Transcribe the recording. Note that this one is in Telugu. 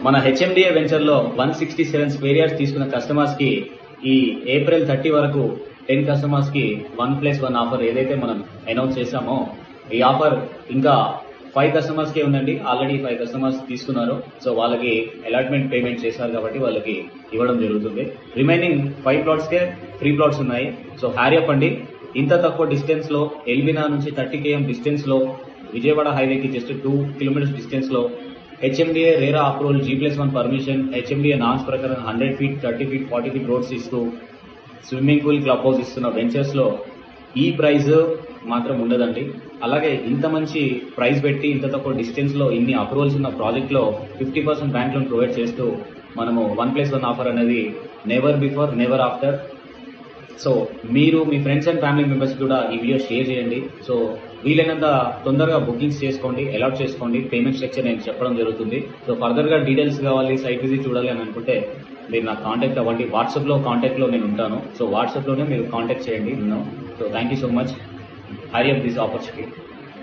మన హెచ్ఎండిఏ వెంచర్ లో 167 స్క్వేర్ యార్డ్స్ తీసుకున్న కస్టమర్స్ కి ఈ ఏప్రిల్ 30 వరకు 10 కస్టమర్స్ కి 1+1 ఆఫర్ ఏదైతే మనం అనౌన్స్ చేశామో ఈ ఆఫర్ ఇంకా 5 కస్టమర్స్ కే ఉందండి. ఆల్రెడీ 5 కస్టమర్స్ తీసుకున్నారు. సో వాళ్ళకి అలాట్మెంట్ పేమెంట్ చేశారు కాబట్టి వాళ్ళకి ఇవ్వడం జరుగుతుంది. రిమైనింగ్ 5 ప్లాట్స్ కే ఫ్రీ ప్లాట్స్ ఉన్నాయి. సో హ్యారీ అప్ అండి. ఇంత తక్కువ డిస్టెన్స్ లో ఎల్బినా నుంచి 30 km డిస్టెన్స్ లో విజయవాడ హైవేకి జస్ట్ 2 కిలోమీటర్స్ డిస్టెన్స్ లో HMDA RERA approval G+1 permission HMDA norms ప్రకారం 100 ఫీట్ 30 ఫీట్ 40 ఫీట్ రోడ్స్ ఇస్తూ స్విమ్మింగ్ పూల్ క్లబ్ హౌస్ ఇస్తున్న వెంచర్స్ లో ఈ ప్రైజ్ మాత్రం ఉండదండి. అలాగే ఇంత మంచి ప్రైస్ పెట్టి ఇంత తక్కువ డిస్టెన్స్ లో ఇన్ని అప్రూవల్స్ ఉన్న ప్రాజెక్ట్ లో 50% బ్యాంక్ లోన్ ప్రొవైడ్ చేస్తూ మనము 1+1 ఆఫర్ అనేది never before never after. So మీరు మీ ఫ్రెండ్స్ అండ్ ఫ్యామిలీ మెంబర్స్ కూడా ఈ వీడియో షేర్ చేయండి. సో వీలైనంత తొందరగా బుకింగ్స్ చేసుకోండి, అలాట్ చేసుకోండి. పేమెంట్ స్ట్రక్చర్ నేను చెప్పడం జరుగుతుంది. సో ఫర్దర్గా డీటెయిల్స్ కావాలి, సైట్ విజిట్ చూడాలి అని అనుకుంటే మీరు నాకు కాంటాక్ట్ అవ్వండి. వాట్సాప్లో కాంటాక్ట్లో నేను ఉంటాను. సో వాట్సాప్లోనే మీరు కాంటాక్ట్ చేయండి. So thank you so much. Hurry up this opportunity.